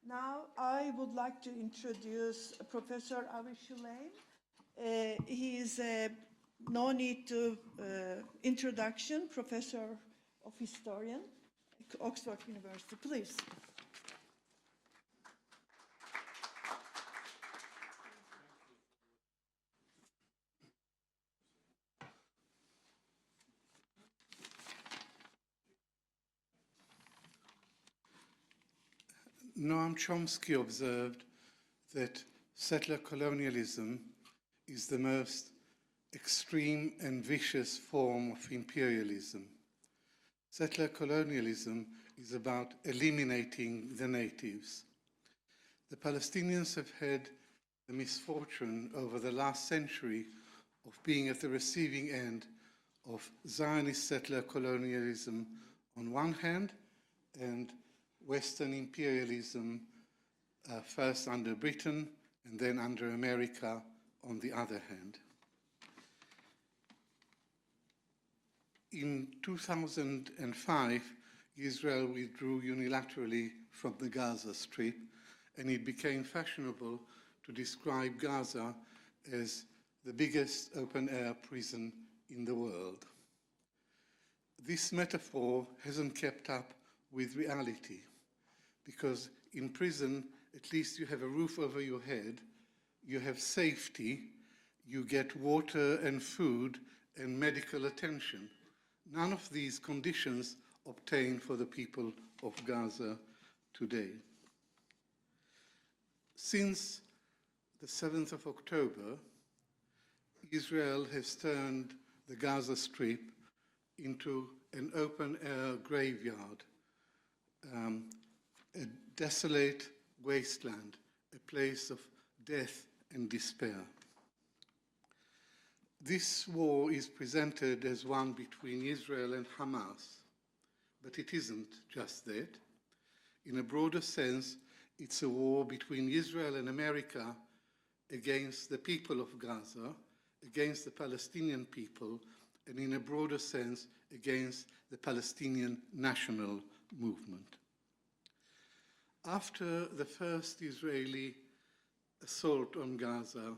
Now I would like to introduce Professor Avi Shlaim. He is no need to introduction, Professor of Historian, Oxford University. Please. Noam Chomsky observed that settler colonialism is the most extreme and vicious form of imperialism. Settler colonialism is about eliminating the natives. The Palestinians have had the misfortune over the last century of being at the receiving end of Zionist settler colonialism on one hand and Western imperialism, first under Britain and then under America on the other hand. In 2005, Israel withdrew unilaterally from the Gaza Strip, and it became fashionable to describe Gaza as the biggest open-air prison in the world. This metaphor hasn't kept up with reality, because in prison, at least you have a roof over your head, you have safety, you get water and food and medical attention. None of these conditions obtain for the people of Gaza today. Since the 7th of October, Israel has turned the Gaza Strip into an open-air graveyard, a desolate wasteland, a place of death and despair. This war is presented as one between Israel and Hamas, but it isn't just that. In a broader sense, it's a war between Israel and America against the people of Gaza, against the Palestinian people, and in a broader sense, against the Palestinian national movement. After the first Israeli assault on Gaza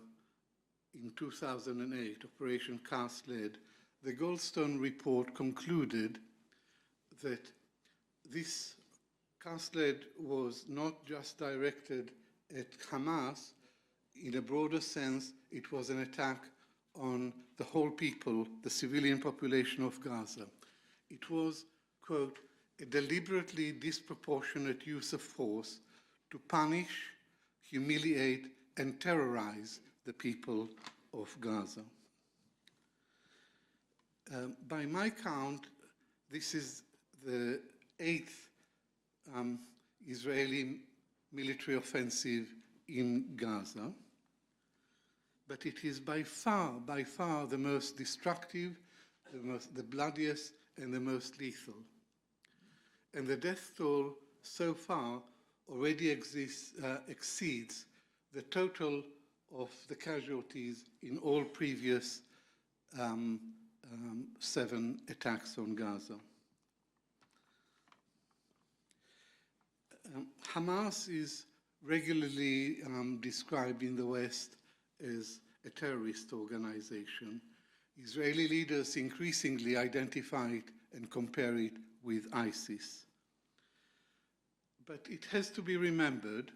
in 2008, Operation Cast Lead, the Goldstone report concluded that this cast lead was not just directed at Hamas. In a broader sense, it was an attack on the whole people, the civilian population of Gaza. It was, quote, a deliberately disproportionate use of force to punish, humiliate, and terrorize the people of Gaza. By my count, this is the 8th Israeli military offensive in Gaza, but it is by far the most destructive, the bloodiest, and the most lethal. And the death toll so far already exceeds the total of the casualties in all previous 7 attacks on Gaza. Hamas is regularly described in the West as a terrorist organization. Israeli leaders increasingly identify it and compare it with ISIS. But it has to be remembered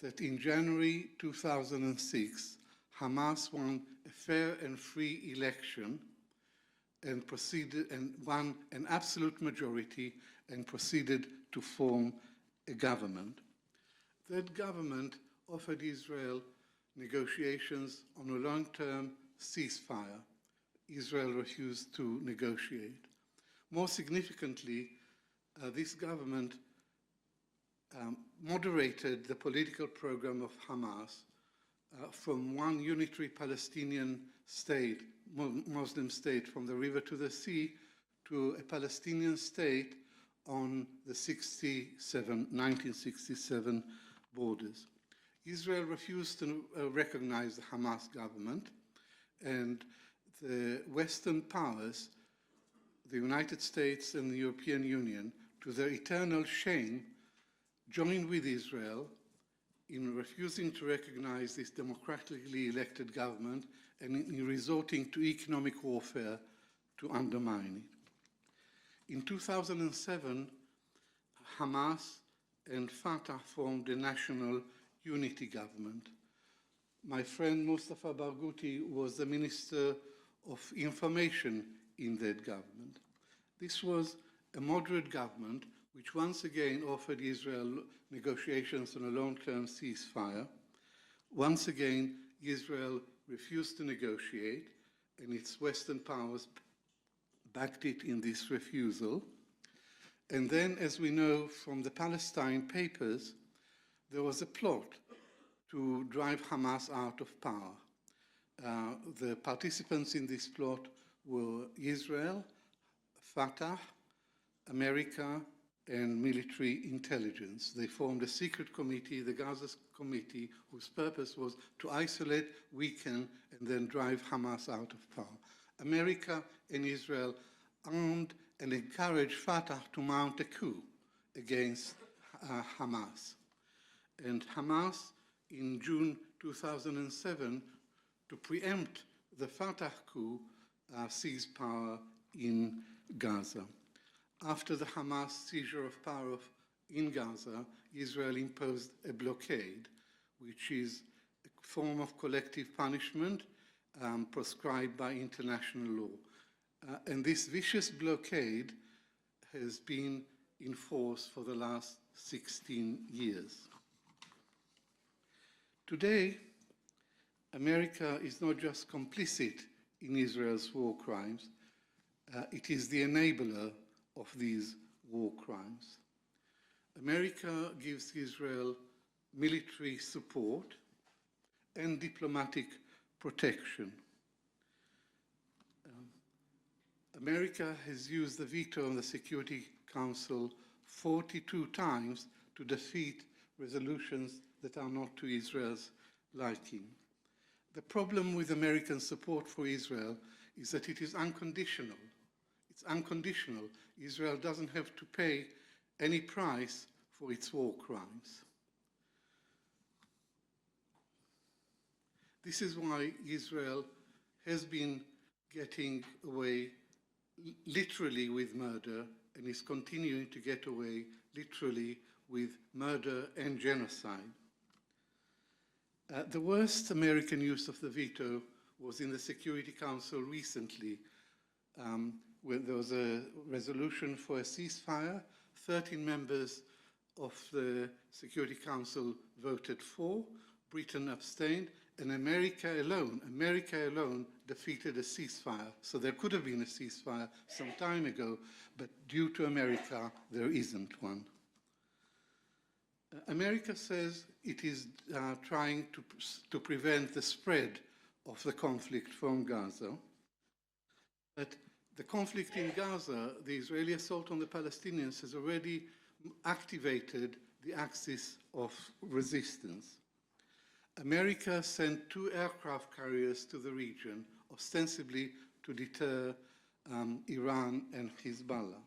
that in January 2006, Hamas won a fair and free election and won an absolute majority and proceeded to form a government. That government offered Israel negotiations on a long-term ceasefire. Israel refused to negotiate. More significantly, this government moderated the political program of Hamas from one unitary Palestinian state, Muslim state, from the river to the sea, to a Palestinian state on the 1967 borders. Israel refused to recognize the Hamas government, and the Western powers, the United States and the European Union, to their eternal shame, joined with Israel in refusing to recognize this democratically elected government and in resorting to economic warfare to undermine it. In 2007, Hamas and Fatah formed a national unity government. My friend Mustafa Barghouti was the Minister of Information in that government. This was a moderate government which once again offered Israel negotiations on a long-term ceasefire. Once again, Israel refused to negotiate, and its Western powers backed it in this refusal. And then, as we know from the Palestine papers, there was a plot to drive Hamas out of power. The participants in this plot were Israel, Fatah, America, and military intelligence. They formed a secret committee, the Gaza Committee, whose purpose was to isolate, weaken, and then drive Hamas out of power. America and Israel armed and encouraged Fatah to mount a coup against Hamas. And Hamas, in June 2007, to preempt the Fatah coup, seized power in Gaza. After the Hamas seizure of power in Gaza, Israel imposed a blockade, which is a form of collective punishment prescribed by international law. And this vicious blockade has been in force for the last 16 years. Today, America is not just complicit in Israel's war crimes, it is the enabler of these war crimes. America gives Israel military support and diplomatic protection. America has used the veto on the Security Council 42 times to defeat resolutions that are not to Israel's liking. The problem with American support for Israel is that it is unconditional. It's unconditional. Israel doesn't have to pay any price for its war crimes. This is why Israel has been getting away literally with murder and is continuing to get away literally with murder and genocide. The worst American use of the veto was in the Security Council recently, when there was a resolution for a ceasefire. 13 members of the Security Council voted for, Britain abstained, and America alone defeated a ceasefire. So there could have been a ceasefire some time ago, but due to America, there isn't one. America says it is trying to prevent the spread of the conflict from Gaza. But the conflict in Gaza, the Israeli assault on the Palestinians, has already activated the axis of resistance. America sent 2 aircraft carriers to the region, ostensibly to deter Iran and Hezbollah.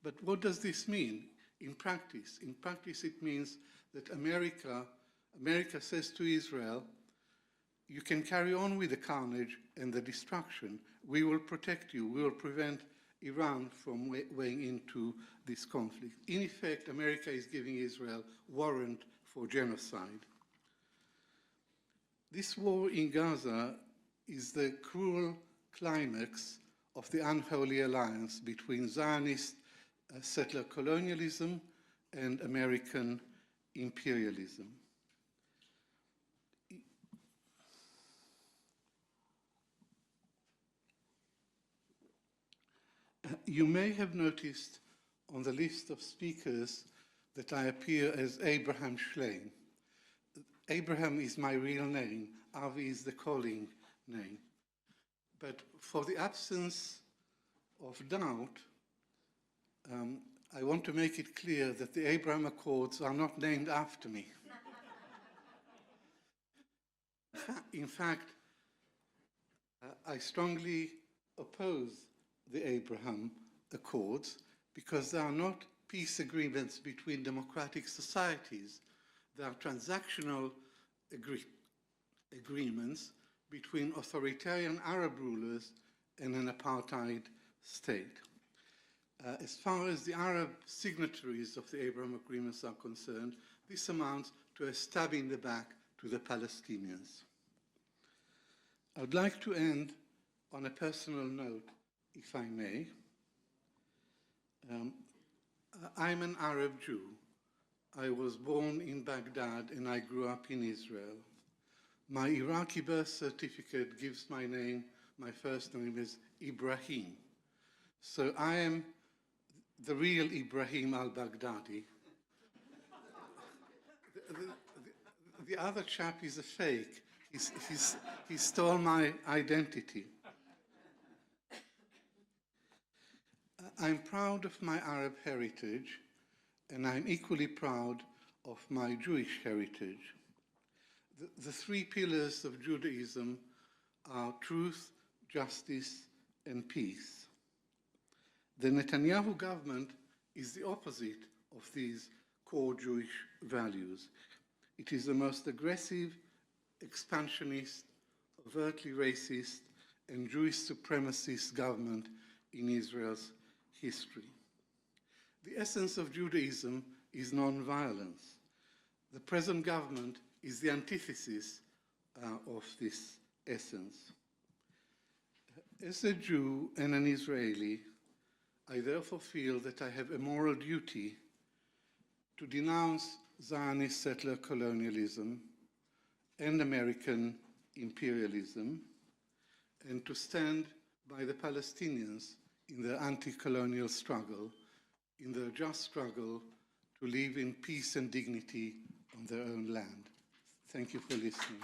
But what does this mean in practice? In practice, it means that America says to Israel, you can carry on with the carnage and the destruction. We will protect you. We will prevent Iran from weighing into this conflict. In effect, America is giving Israel warrant for genocide. This war in Gaza is the cruel climax of the unholy alliance between Zionist settler colonialism and American imperialism. You may have noticed on the list of speakers that I appear as Abraham Shlaim. Abraham is my real name. Avi is the calling name. But for the absence of doubt, I want to make it clear that the Abraham Accords are not named after me. In fact, I strongly oppose the Abraham Accords because they are not peace agreements between democratic societies. They are transactional agreements between authoritarian Arab rulers and an apartheid state. As far as the Arab signatories of the Abraham Agreements are concerned, this amounts to a stab in the back to the Palestinians. I would like to end on a personal note, if I may. I'm an Arab Jew. I was born in Baghdad and I grew up in Israel. My Iraqi birth certificate gives my name, my first name is Ibrahim. So I am the real Ibrahim al-Baghdadi. The other chap is a fake. He stole my identity. I'm proud of my Arab heritage, and I'm equally proud of my Jewish heritage. The three pillars of Judaism are truth, justice, and peace. The Netanyahu government is the opposite of these core Jewish values. It is the most aggressive, expansionist, overtly racist, and Jewish supremacist government in Israel's history. The essence of Judaism is non-violence. The present government is the antithesis of this essence. As a Jew and an Israeli, I therefore feel that I have a moral duty to denounce Zionist settler colonialism and American imperialism, and to stand by the Palestinians in their anti-colonial struggle, in their just struggle to live in peace and dignity on their own land. Thank you for listening.